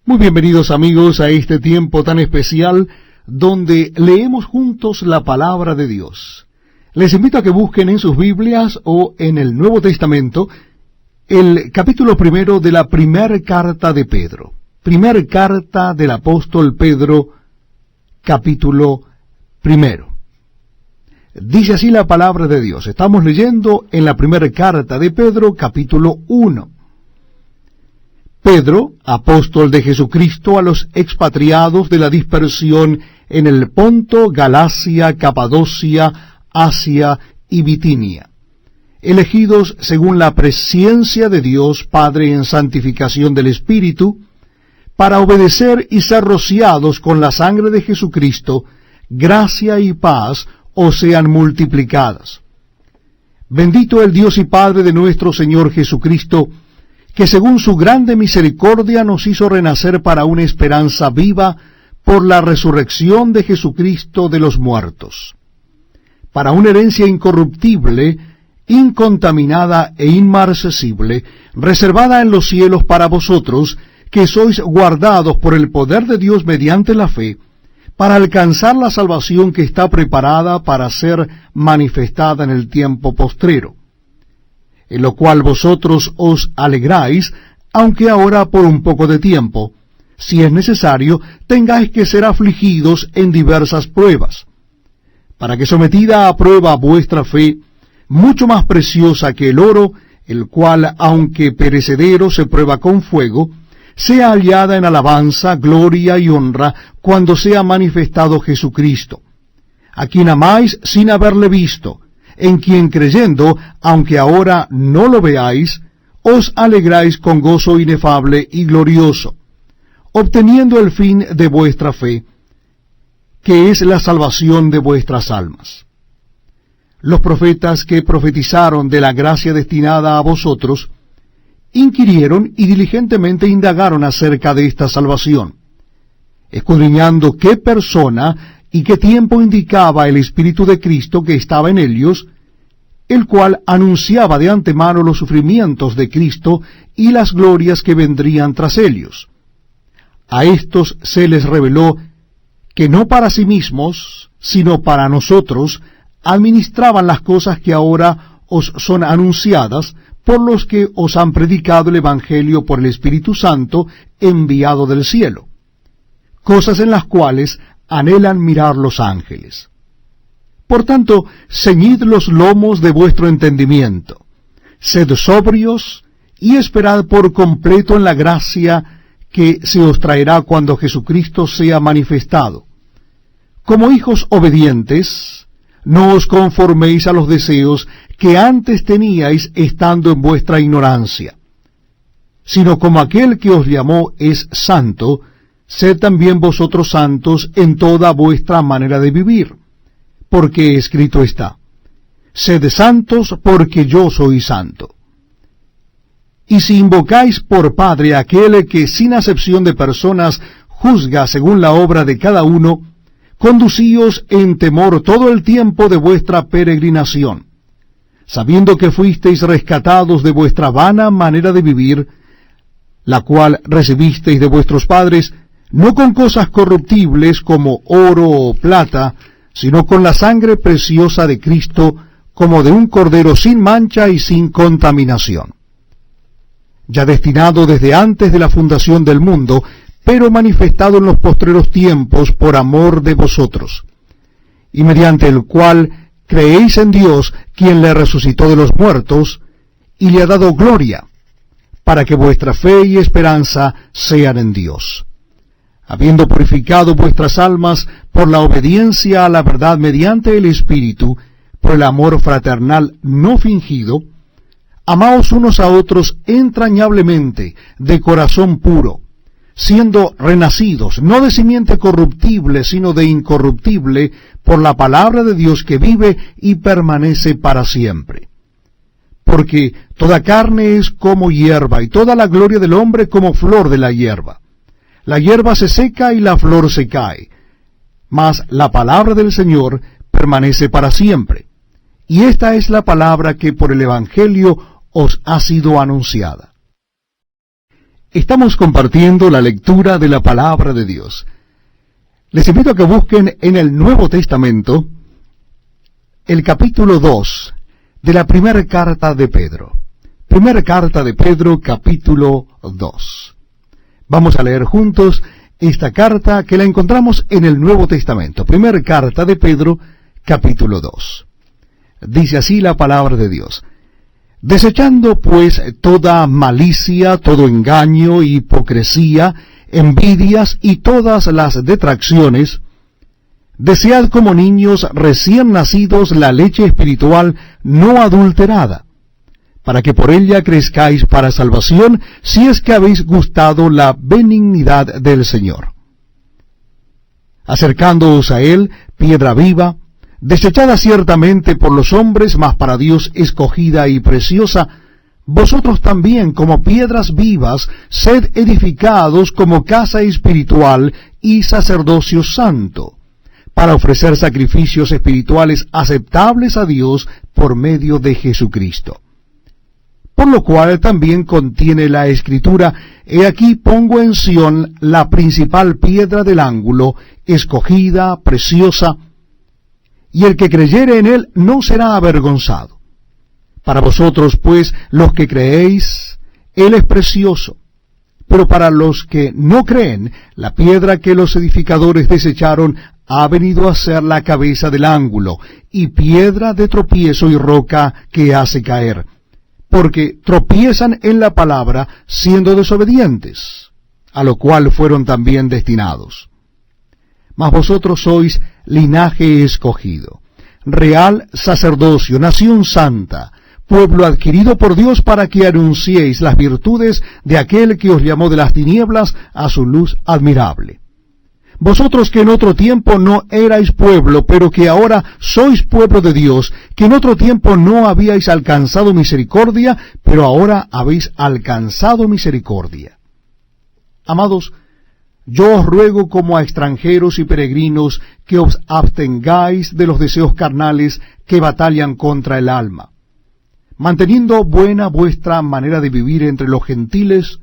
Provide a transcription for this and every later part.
Muy bienvenidos amigos a este tiempo tan especial donde leemos juntos la palabra de Dios. Les invito a que busquen en sus Biblias o en el Nuevo Testamento el capítulo 1 de la primera carta de Pedro. Primera carta del apóstol Pedro, capítulo 1. Dice así la palabra de Dios. Estamos leyendo en la primera carta de Pedro, capítulo 1. Pedro, apóstol de Jesucristo, a los expatriados de la dispersión en el Ponto, Galacia, Capadocia, Asia y Bitinia, elegidos según la presciencia de Dios Padre en santificación del Espíritu, para obedecer y ser rociados con la sangre de Jesucristo, gracia y paz os sean multiplicadas. Bendito el Dios y Padre de nuestro Señor Jesucristo, que según su grande misericordia nos hizo renacer para una esperanza viva por la resurrección de Jesucristo de los muertos, para una herencia incorruptible, incontaminada e inmarcesible, reservada en los cielos para vosotros, que sois guardados por el poder de Dios mediante la fe, para alcanzar la salvación que está preparada para ser manifestada en el tiempo postrero, en lo cual vosotros os alegráis, aunque ahora por un poco de tiempo, si es necesario, tengáis que ser afligidos en diversas pruebas, para que sometida a prueba vuestra fe, mucho más preciosa que el oro, el cual, aunque perecedero, se prueba con fuego, sea hallada en alabanza, gloria y honra, cuando sea manifestado Jesucristo, a quien amáis sin haberle visto, en quien creyendo, aunque ahora no lo veáis, os alegráis con gozo inefable y glorioso, obteniendo el fin de vuestra fe, que es la salvación de vuestras almas. Los profetas que profetizaron de la gracia destinada a vosotros, inquirieron y diligentemente indagaron acerca de esta salvación, escudriñando qué persona y qué tiempo indicaba el Espíritu de Cristo que estaba en ellos, el cual anunciaba de antemano los sufrimientos de Cristo y las glorias que vendrían tras ellos. A estos se les reveló que no para sí mismos, sino para nosotros, administraban las cosas que ahora os son anunciadas por los que os han predicado el Evangelio por el Espíritu Santo enviado del cielo, cosas en las cuales anhelan mirar los ángeles. Por tanto, ceñid los lomos de vuestro entendimiento, sed sobrios y esperad por completo en la gracia que se os traerá cuando Jesucristo sea manifestado. Como hijos obedientes, no os conforméis a los deseos que antes teníais estando en vuestra ignorancia, sino como aquel que os llamó es santo, sed también vosotros santos en toda vuestra manera de vivir, porque escrito está, sed santos porque yo soy santo. Y si invocáis por Padre a aquel que sin acepción de personas juzga según la obra de cada uno, conducíos en temor todo el tiempo de vuestra peregrinación, sabiendo que fuisteis rescatados de vuestra vana manera de vivir, la cual recibisteis de vuestros padres, no con cosas corruptibles como oro o plata, sino con la sangre preciosa de Cristo, como de un cordero sin mancha y sin contaminación, ya destinado desde antes de la fundación del mundo, pero manifestado en los postreros tiempos por amor de vosotros, y mediante el cual creéis en Dios, quien le resucitó de los muertos, y le ha dado gloria, para que vuestra fe y esperanza sean en Dios, habiendo purificado vuestras almas por la obediencia a la verdad mediante el Espíritu, por el amor fraternal no fingido, amaos unos a otros entrañablemente, de corazón puro, siendo renacidos, no de simiente corruptible, sino de incorruptible, por la palabra de Dios que vive y permanece para siempre. Porque toda carne es como hierba, y toda la gloria del hombre como flor de la hierba. La hierba se seca y la flor se cae, mas la palabra del Señor permanece para siempre. Y esta es la palabra que por el Evangelio os ha sido anunciada. Estamos compartiendo la lectura de la palabra de Dios. Les invito a que busquen en el Nuevo Testamento el capítulo 2 de la primera carta de Pedro. Primera carta de Pedro, capítulo 2. Vamos a leer juntos esta carta que la encontramos en el Nuevo Testamento. Primera carta de Pedro, capítulo 2. Dice así la palabra de Dios: desechando pues toda malicia, todo engaño, hipocresía, envidias y todas las detracciones, desead como niños recién nacidos la leche espiritual no adulterada, para que por ella crezcáis para salvación, si es que habéis gustado la benignidad del Señor. Acercándoos a él, piedra viva, desechada ciertamente por los hombres, mas para Dios escogida y preciosa, vosotros también, como piedras vivas, sed edificados como casa espiritual y sacerdocio santo, para ofrecer sacrificios espirituales aceptables a Dios por medio de Jesucristo. Por lo cual también contiene la Escritura: he aquí pongo en Sión la principal piedra del ángulo, escogida, preciosa, y el que creyere en él no será avergonzado. Para vosotros, pues, los que creéis, él es precioso. Pero para los que no creen, la piedra que los edificadores desecharon ha venido a ser la cabeza del ángulo, y piedra de tropiezo y roca que hace caer, porque tropiezan en la palabra siendo desobedientes, a lo cual fueron también destinados. Mas vosotros sois linaje escogido, real sacerdocio, nación santa, pueblo adquirido por Dios, para que anunciéis las virtudes de aquel que os llamó de las tinieblas a su luz admirable. Vosotros que en otro tiempo no erais pueblo, pero que ahora sois pueblo de Dios, que en otro tiempo no habíais alcanzado misericordia, pero ahora habéis alcanzado misericordia. Amados, yo os ruego como a extranjeros y peregrinos que os abstengáis de los deseos carnales que batallan contra el alma, manteniendo buena vuestra manera de vivir entre los gentiles,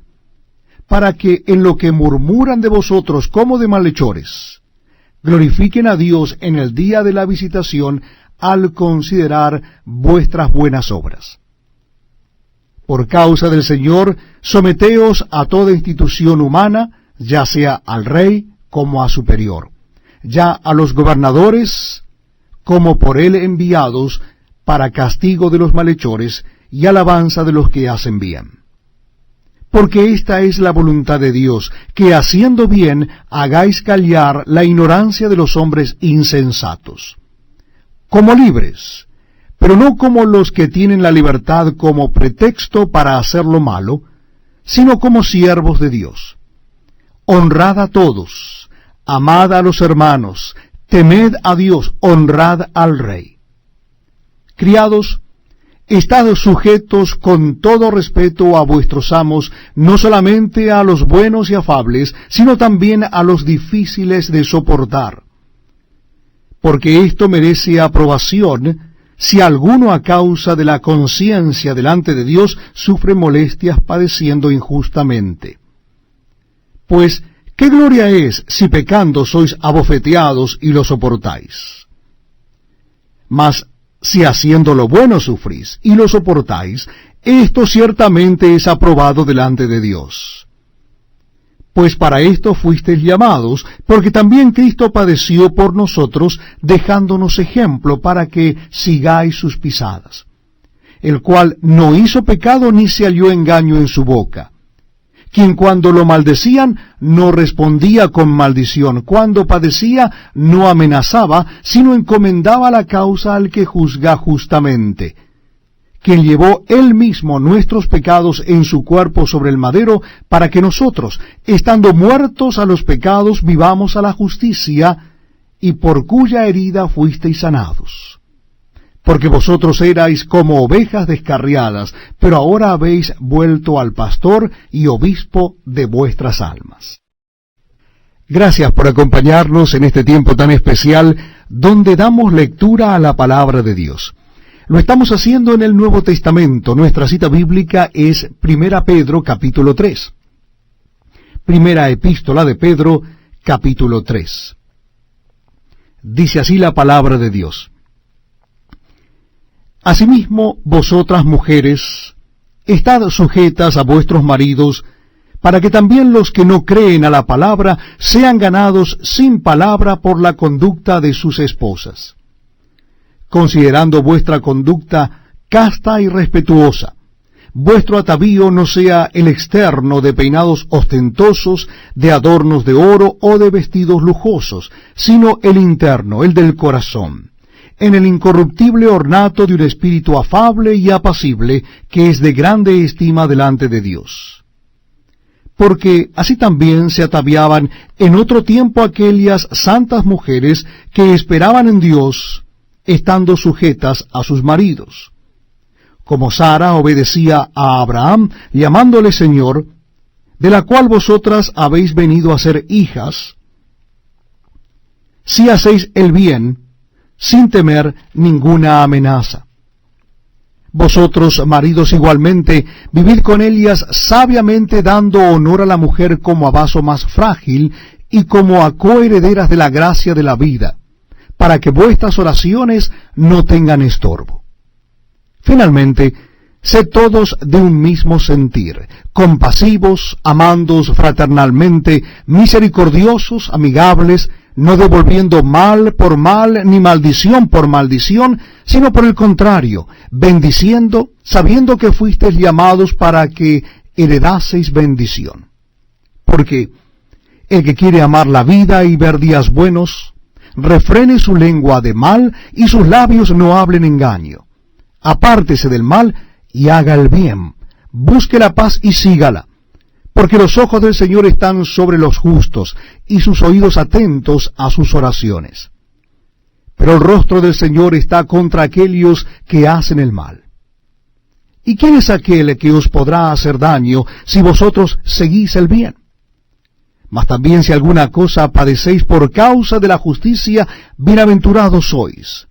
para que en lo que murmuran de vosotros como de malhechores, glorifiquen a Dios en el día de la visitación al considerar vuestras buenas obras. Por causa del Señor, someteos a toda institución humana, ya sea al rey como a superior, ya a los gobernadores como por él enviados, para castigo de los malhechores y alabanza de los que hacen bien. Porque esta es la voluntad de Dios, que haciendo bien hagáis callar la ignorancia de los hombres insensatos, como libres, pero no como los que tienen la libertad como pretexto para hacer lo malo, sino como siervos de Dios. Honrad a todos, amad a los hermanos, temed a Dios, honrad al Rey. Criados, estad sujetos con todo respeto a vuestros amos, no solamente a los buenos y afables, sino también a los difíciles de soportar. Porque esto merece aprobación, si alguno a causa de la conciencia delante de Dios sufre molestias padeciendo injustamente. Pues, ¿qué gloria es si pecando sois abofeteados y lo soportáis? Mas, si haciendo lo bueno sufrís y lo soportáis, esto ciertamente es aprobado delante de Dios. Pues para esto fuisteis llamados, porque también Cristo padeció por nosotros, dejándonos ejemplo para que sigáis sus pisadas, el cual no hizo pecado ni se halló engaño en su boca, quien cuando lo maldecían no respondía con maldición, cuando padecía no amenazaba, sino encomendaba la causa al que juzga justamente, quien llevó él mismo nuestros pecados en su cuerpo sobre el madero, para que nosotros, estando muertos a los pecados, vivamos a la justicia, y por cuya herida fuisteis sanados. Porque vosotros erais como ovejas descarriadas, pero ahora habéis vuelto al pastor y obispo de vuestras almas. Gracias por acompañarnos en este tiempo tan especial, donde damos lectura a la palabra de Dios. Lo estamos haciendo en el Nuevo Testamento. Nuestra cita bíblica es 1 Pedro capítulo 3. Primera epístola de Pedro, capítulo 3. Dice así la palabra de Dios. Asimismo, vosotras mujeres, estad sujetas a vuestros maridos, para que también los que no creen a la palabra sean ganados sin palabra por la conducta de sus esposas, considerando vuestra conducta casta y respetuosa. Vuestro atavío no sea el externo de peinados ostentosos, de adornos de oro o de vestidos lujosos, sino el interno, el del corazón, en el incorruptible ornato de un espíritu afable y apacible, que es de grande estima delante de Dios. Porque así también se ataviaban en otro tiempo aquellas santas mujeres que esperaban en Dios, estando sujetas a sus maridos. Como Sara obedecía a Abraham, llamándole Señor, de la cual vosotras habéis venido a ser hijas, si hacéis el bien, sin temer ninguna amenaza. Vosotros, maridos, igualmente, vivid con ellas sabiamente, dando honor a la mujer como a vaso más frágil y como a coherederas de la gracia de la vida, para que vuestras oraciones no tengan estorbo. Finalmente, sed todos de un mismo sentir, compasivos, amándoos fraternalmente, misericordiosos, amigables, no devolviendo mal por mal, ni maldición por maldición, sino por el contrario, bendiciendo, sabiendo que fuisteis llamados para que heredaseis bendición. Porque el que quiere amar la vida y ver días buenos, refrene su lengua de mal, y sus labios no hablen engaño. Apártese del mal y haga el bien, busque la paz y sígala, porque los ojos del Señor están sobre los justos, y sus oídos atentos a sus oraciones. Pero el rostro del Señor está contra aquellos que hacen el mal. ¿Y quién es aquel que os podrá hacer daño si vosotros seguís el bien? Mas también si alguna cosa padecéis por causa de la justicia, bienaventurados sois.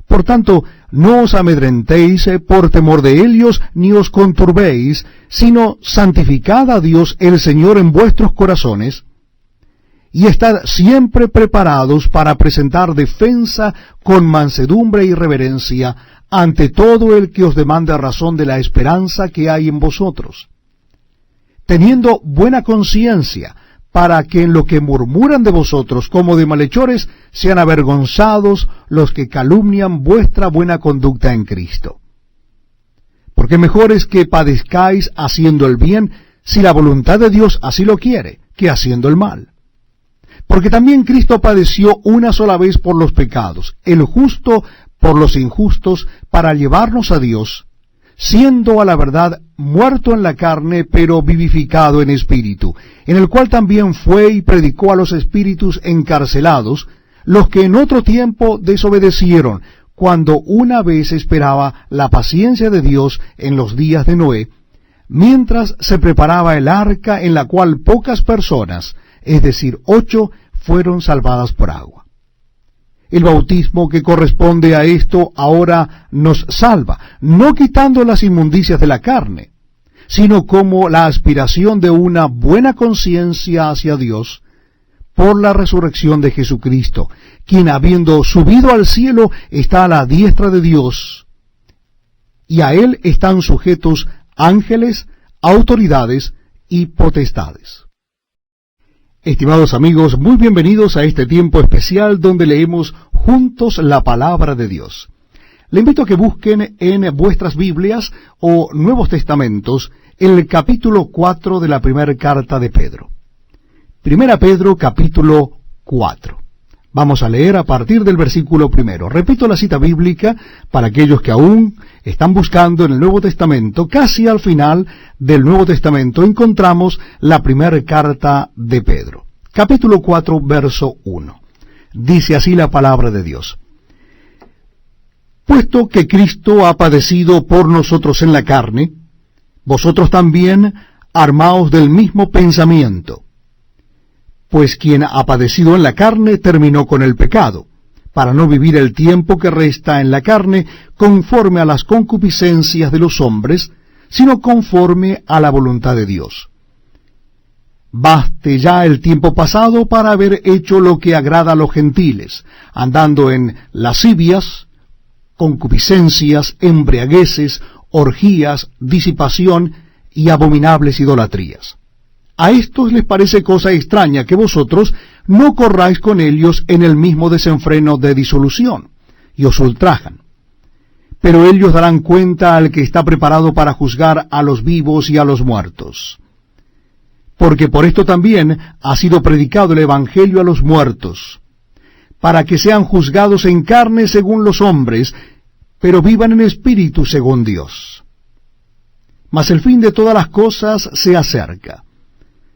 Por tanto, no os amedrentéis por temor de ellos, ni os conturbéis, sino santificad a Dios el Señor en vuestros corazones, y estad siempre preparados para presentar defensa con mansedumbre y reverencia ante todo el que os demande razón de la esperanza que hay en vosotros, teniendo buena conciencia, para que en lo que murmuran de vosotros como de malhechores sean avergonzados los que calumnian vuestra buena conducta en Cristo. Porque mejor es que padezcáis haciendo el bien, si la voluntad de Dios así lo quiere, que haciendo el mal. Porque también Cristo padeció una sola vez por los pecados, el justo por los injustos, para llevarnos a Dios, siendo a la verdad muerto en la carne, pero vivificado en espíritu, en el cual también fue y predicó a los espíritus encarcelados, los que en otro tiempo desobedecieron, cuando una vez esperaba la paciencia de Dios en los días de Noé, mientras se preparaba el arca, en la cual pocas personas, es decir, 8, fueron salvadas por agua. El bautismo que corresponde a esto ahora nos salva, no quitando las inmundicias de la carne, sino como la aspiración de una buena conciencia hacia Dios, por la resurrección de Jesucristo, quien habiendo subido al cielo está a la diestra de Dios, y a él están sujetos ángeles, autoridades y potestades. Estimados amigos, muy bienvenidos a este tiempo especial donde leemos juntos la palabra de Dios. Le invito a que busquen en vuestras Biblias o Nuevos Testamentos el capítulo 4 de la primera carta de Pedro. Primera Pedro, capítulo 4. Vamos a leer a partir del versículo 1. Repito la cita bíblica para aquellos que aún están buscando en el Nuevo Testamento. Casi al final del Nuevo Testamento encontramos la primera carta de Pedro. Capítulo 4, verso 1. Dice así la palabra de Dios. Puesto que Cristo ha padecido por nosotros en la carne, vosotros también armaos del mismo pensamiento. Pues quien ha padecido en la carne terminó con el pecado, para no vivir el tiempo que resta en la carne conforme a las concupiscencias de los hombres, sino conforme a la voluntad de Dios. Baste ya el tiempo pasado para haber hecho lo que agrada a los gentiles, andando en lascivias, concupiscencias, embriagueces, orgías, disipación y abominables idolatrías. A estos les parece cosa extraña que vosotros no corráis con ellos en el mismo desenfreno de disolución, y os ultrajan. Pero ellos darán cuenta al que está preparado para juzgar a los vivos y a los muertos. Porque por esto también ha sido predicado el Evangelio a los muertos, para que sean juzgados en carne según los hombres, pero vivan en espíritu según Dios. Mas el fin de todas las cosas se acerca.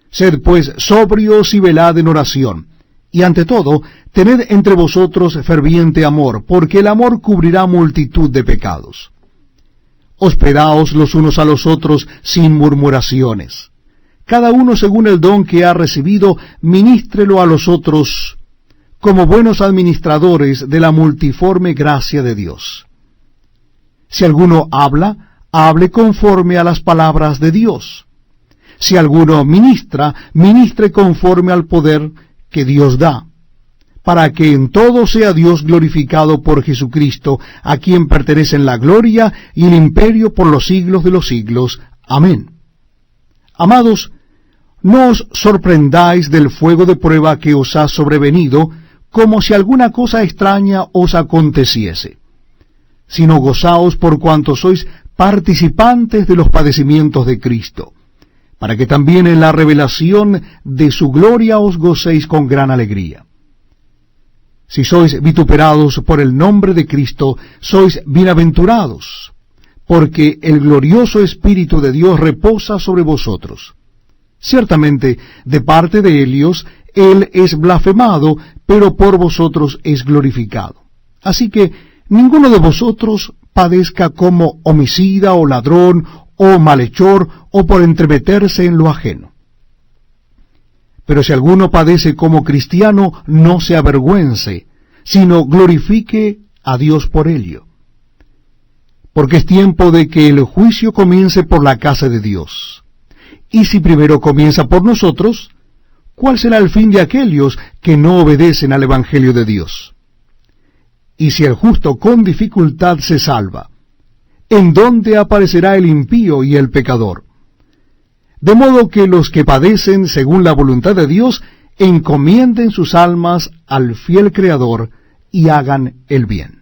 Sed pues sobrios y velad en oración, y ante todo, tened entre vosotros ferviente amor, porque el amor cubrirá multitud de pecados. Hospedaos los unos a los otros sin murmuraciones. Cada uno según el don que ha recibido, ministrelo a los otros, como buenos administradores de la multiforme gracia de Dios. Si alguno habla, hable conforme a las palabras de Dios. Si alguno ministra, ministre conforme al poder que Dios da, para que en todo sea Dios glorificado por Jesucristo, a quien pertenecen la gloria y el imperio por los siglos de los siglos. Amén. Amados, no os sorprendáis del fuego de prueba que os ha sobrevenido, como si alguna cosa extraña os aconteciese, sino gozaos por cuanto sois participantes de los padecimientos de Cristo, para que también en la revelación de su gloria os gocéis con gran alegría. Si sois vituperados por el nombre de Cristo, sois bienaventurados, porque el glorioso Espíritu de Dios reposa sobre vosotros. Ciertamente, de parte de ellos, Él es blasfemado, pero por vosotros es glorificado. Así que ninguno de vosotros padezca como homicida o ladrón o malhechor o por entremeterse en lo ajeno. Pero si alguno padece como cristiano, no se avergüence, sino glorifique a Dios por ello. Porque es tiempo de que el juicio comience por la casa de Dios. Y si primero comienza por nosotros, ¿cuál será el fin de aquellos que no obedecen al Evangelio de Dios? Y si el justo con dificultad se salva, ¿en dónde aparecerá el impío y el pecador? De modo que los que padecen según la voluntad de Dios, encomienden sus almas al fiel Creador y hagan el bien.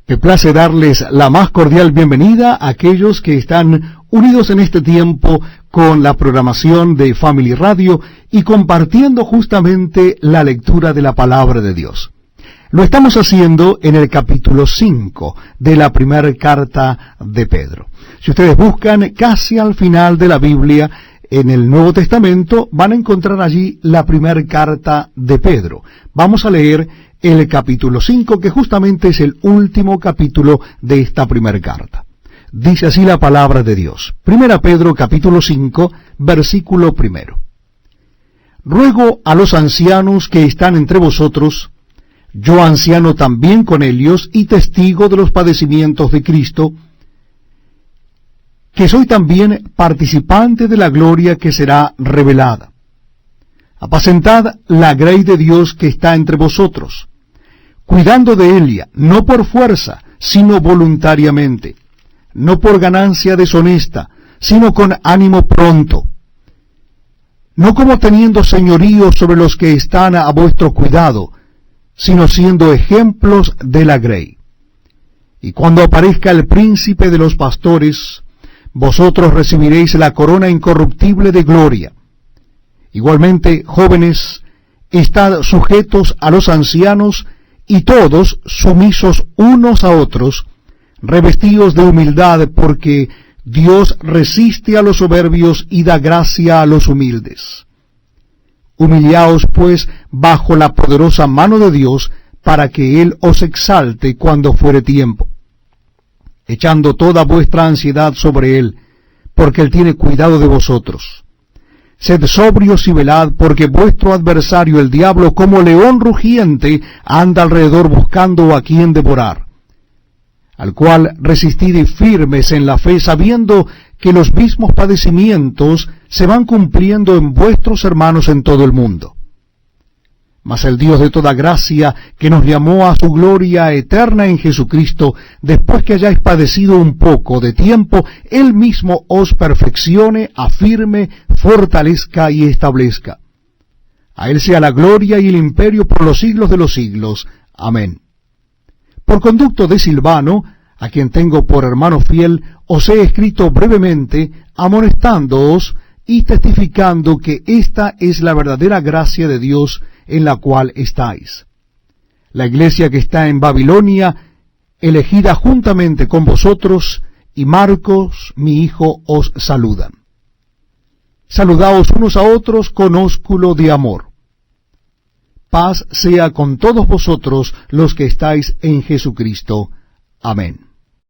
Me place darles la más cordial bienvenida a aquellos que están unidos en este tiempo con la programación de Family Radio y compartiendo justamente la lectura de la Palabra de Dios. Lo estamos haciendo en el capítulo 5 de la primera carta de Pedro. Si ustedes buscan casi al final de la Biblia, en el Nuevo Testamento, van a encontrar allí la primera carta de Pedro. Vamos a leer el capítulo 5, que justamente es el último capítulo de esta primera carta. Dice así la palabra de Dios. Primera Pedro, capítulo 5, versículo 1. Ruego a los ancianos que están entre vosotros, yo anciano también con ellos y testigo de los padecimientos de Cristo, que soy también participante de la gloria que será revelada. Apacentad la grey de Dios que está entre vosotros, cuidando de ella, no por fuerza, sino voluntariamente, no por ganancia deshonesta, sino con ánimo pronto, no como teniendo señorío sobre los que están a vuestro cuidado, sino siendo ejemplos de la grey. Y cuando aparezca el príncipe de los pastores, vosotros recibiréis la corona incorruptible de gloria. Igualmente, jóvenes, estad sujetos a los ancianos, y todos sumisos unos a otros, revestidos de humildad, porque Dios resiste a los soberbios y da gracia a los humildes. Humillaos, pues, bajo la poderosa mano de Dios, para que Él os exalte cuando fuere tiempo, echando toda vuestra ansiedad sobre Él, porque Él tiene cuidado de vosotros. Sed sobrios y velad, porque vuestro adversario, el diablo, como león rugiente, anda alrededor buscando a quien devorar, al cual resistid firmes en la fe, sabiendo que los mismos padecimientos se van cumpliendo en vuestros hermanos en todo el mundo. Mas el Dios de toda gracia, que nos llamó a su gloria eterna en Jesucristo, después que hayáis padecido un poco de tiempo, Él mismo os perfeccione, afirme, fortalezca y establezca. A Él sea la gloria y el imperio por los siglos de los siglos. Amén. Por conducto de Silvano, a quien tengo por hermano fiel, os he escrito brevemente, amonestándoos y testificando que esta es la verdadera gracia de Dios en la cual estáis. La iglesia que está en Babilonia, elegida juntamente con vosotros, y Marcos, mi hijo, os saludan. Saludaos unos a otros con ósculo de amor. Paz sea con todos vosotros los que estáis en Jesucristo. Amén.